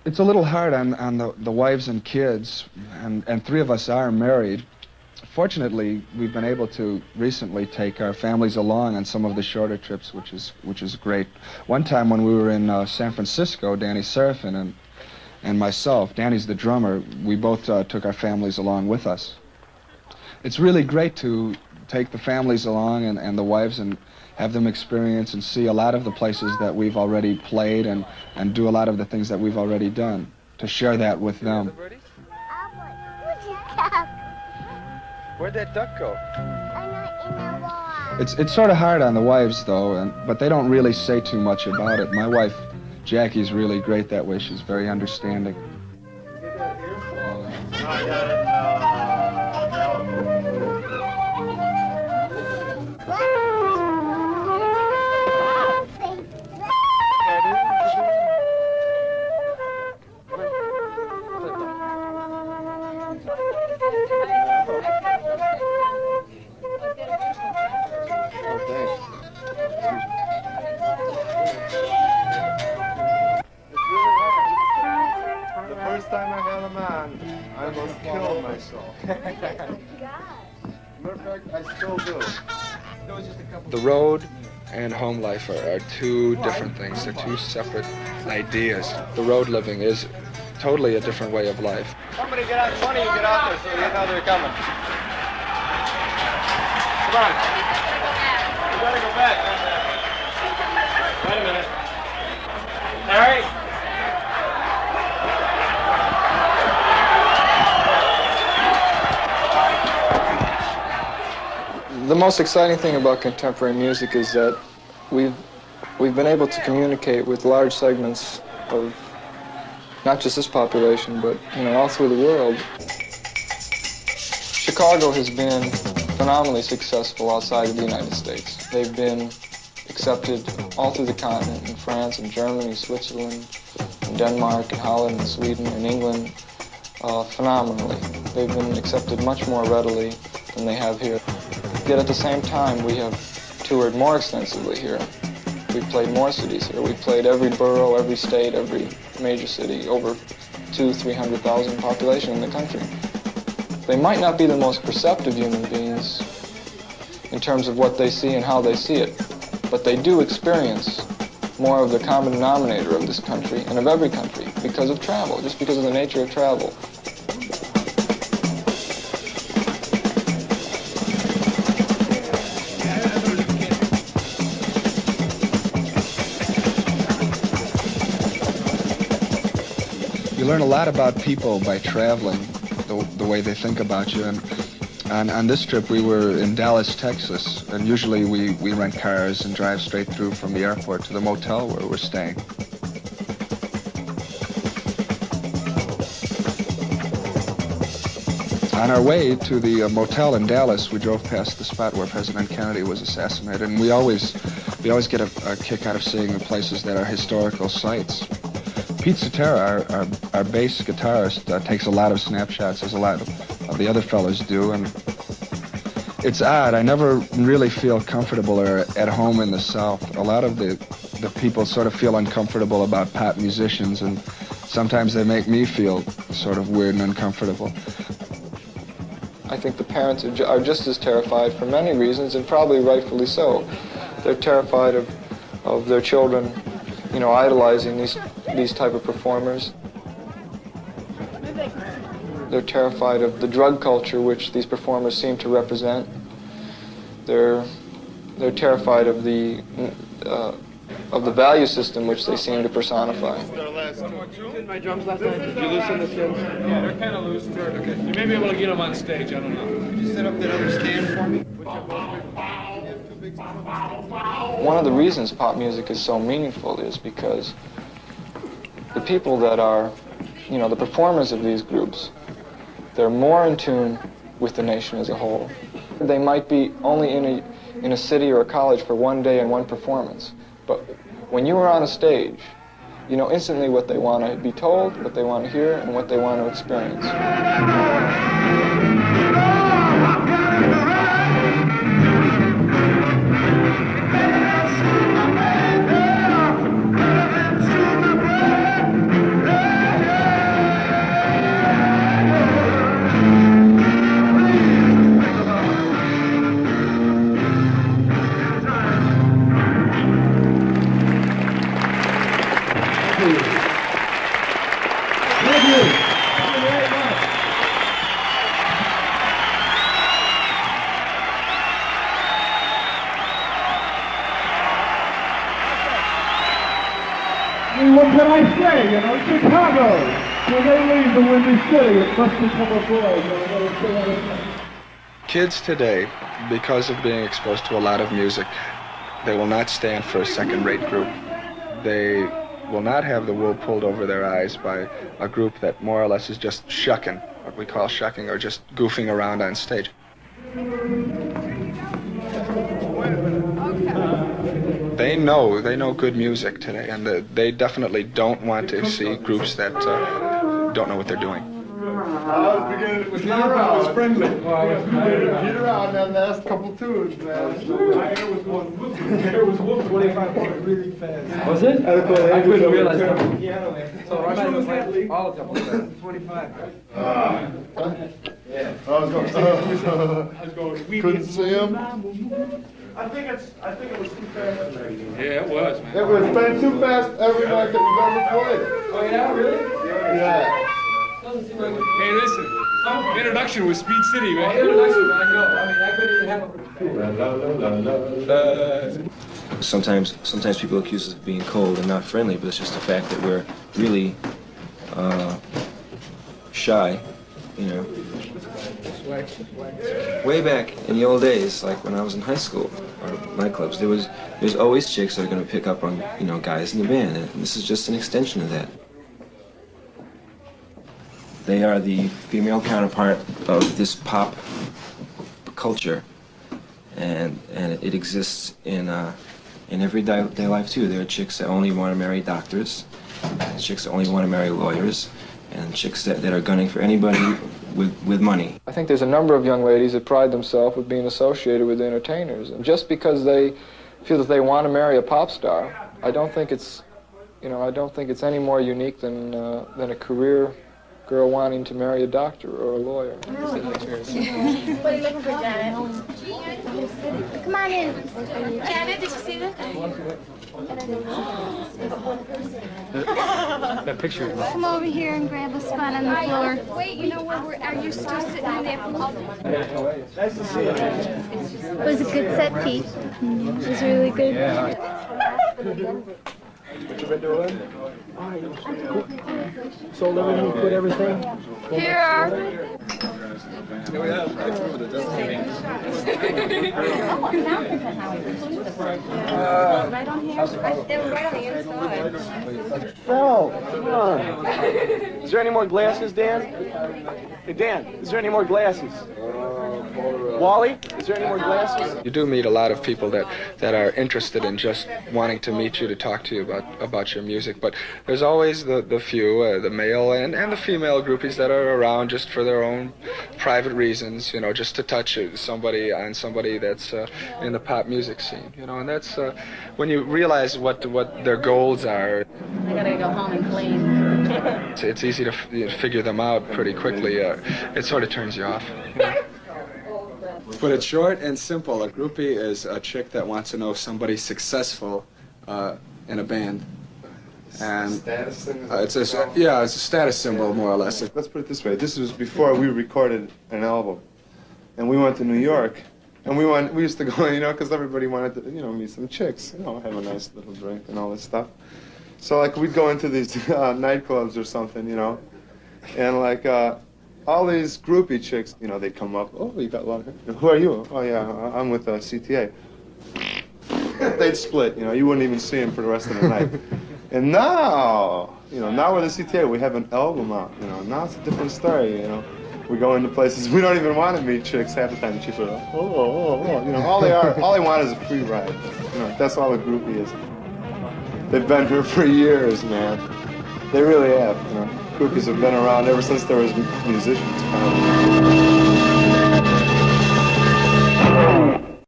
It's a little hard on the wives and kids, and three of us are married. Fortunately, we've been able to recently take our families along on some of the shorter trips, which is great. One time when we were in San Francisco, Danny Serafin and myself, Danny's the drummer, we both took our families along with us. It's really great to take the families along and the wives and have them experience and see a lot of the places that we've already played and do a lot of the things that we've already done, to share that with them. Where'd that duck go? It's sort of hard on the wives, though, but they don't really say too much about it. My wife, Jackie's really great that way. She's very understanding. The road and home life are two different things. They're two separate ideas. The road living is totally a different way of life. Somebody get out, one of you get out there so you know they're coming. Come on. We gotta go back. Wait a minute. Harry? The most exciting thing about contemporary music is that we've been able to communicate with large segments of not just this population, but all through the world. Chicago has been phenomenally successful outside of the United States. They've been accepted all through the continent, in France and Germany, Switzerland, and Denmark, and Holland, and Sweden, and England, phenomenally. They've been accepted much more readily than they have here. Yet at the same time, we have toured more extensively here. We've played more cities here. We've played every borough, every state, every major city, over 200,000-300,000 population in the country. They might not be the most perceptive human beings in terms of what they see and how they see it, but they do experience more of the common denominator of this country and of every country because of travel, just because of the nature of travel. You learn a lot about people by traveling, the way they think about you. And on this trip, we were in Dallas, Texas, and usually we rent cars and drive straight through from the airport to the motel where we're staying. On our way to the motel in Dallas, we drove past the spot where President Kennedy was assassinated, and we always get a kick out of seeing the places that are historical sites. Pete Cetera, our bass guitarist, takes a lot of snapshots, as a lot of the other fellows do, and it's odd. I never really feel comfortable or at home in the South. A lot of the people sort of feel uncomfortable about pop musicians, and sometimes they make me feel sort of weird and uncomfortable. I think the parents are just as terrified for many reasons, and probably rightfully so. They're terrified of their children, idolizing these type of performers. They're terrified of the drug culture which these performers seem to represent. They're terrified of the value system which they seem to personify. My drums last night. Did you loosen the skins? Yeah, they're kind of loose. Okay. You may be able to get them on stage. I don't know. Could you set up that other stand for me? One of the reasons pop music is so meaningful is because the people that are, the performers of these groups, they're more in tune with the nation as a whole. They might be only in a city or a college for one day and one performance, but when you are on a stage, you know instantly what they want to be told, what they want to hear, and what they want to experience. what can I say? You know, Chicago. When they leave the Windy City, it must become a void. Kids today, because of being exposed to a lot of music, they will not stand for a second-rate group. They will not have the wool pulled over their eyes by a group that more or less is just shucking, what we call shucking, or just goofing around on stage. They know good music today, and they definitely don't want to see groups that don't know what they're doing. I was beginning with Peter was friendly. Peter out in that last couple tunes, man. There was one 25 really fast. Was it? I couldn't realize that. So I was like, all of them was 25. Yeah. I was going. Couldn't see him. I think it was too fast. Yeah, it was, man. It was playing too fast every night that you've ever played. Oh, yeah, really? Yeah. Hey, listen. Introduction was Speed City, man. Introduction, I know. I mean, I couldn't even have a... Sometimes people accuse us of being cold and not friendly, but it's just the fact that we're really shy, you know. Way back in the old days, like when I was in high school or nightclubs, there's always chicks that are going to pick up on, you know, guys in the band, and this is just an extension of that. They are the female counterpart of this pop culture, and it exists in everyday life too. There are chicks that only want to marry doctors, chicks that only want to marry lawyers, and chicks that are gunning for anybody with money. I think there's a number of young ladies that pride themselves with being associated with entertainers, and just because they feel that they want to marry a pop star, I don't think it's any more unique than a career girl wanting to marry a doctor or a lawyer. What are you looking for, Janet? Come on in. Janet, did you see this? That picture. Come over here and grab a spot on the floor. Wait, you know where are you still sitting in there? Nice to see you. It was a good set, Pete. It was really good. What you been doing? Sold everything, quit everything. Here are... Right on here? They were right on the inside. Phil, come on. Is there any more glasses, Dan? Hey, Dan, is there any more glasses? Wally, is there any more glasses? You do meet a lot of people that are interested in just wanting to meet you, to talk to you about your music, but there's always the few, the male and the female groupies that are around just for their own private reasons, you know, just to touch somebody that's in the pop music scene, you know, and that's when you realize what their goals are. I gotta go home and clean. It's easy to figure them out pretty quickly. It sort of turns you off. But it's short and simple. A groupie is a chick that wants to know somebody successful in a band. And Status thing? it's a status symbol, more or less. Let's put it this way. This was before we recorded an album. And we went to New York. And we used to go, you know, because everybody wanted to, you know, meet some chicks, you know, have a nice little drink and all this stuff. So, like, we'd go into these nightclubs or something, you know, and, like, all these groupie chicks, you know, they'd come up. Oh, you got a lot of hair. Who are you? Oh, yeah, I'm with CTA. They'd split, you know, you wouldn't even see them for the rest of the night. And now, you know, now with the CTA, we have an album out, you know, now it's a different story, you know. We go into places we don't even want to meet chicks half the time. Chicks are like, oh, you know, all they want is a free ride. You know, that's all a groupie is. They've been here for years, man. They really have, you know. Groupies have been around ever since there was musicians.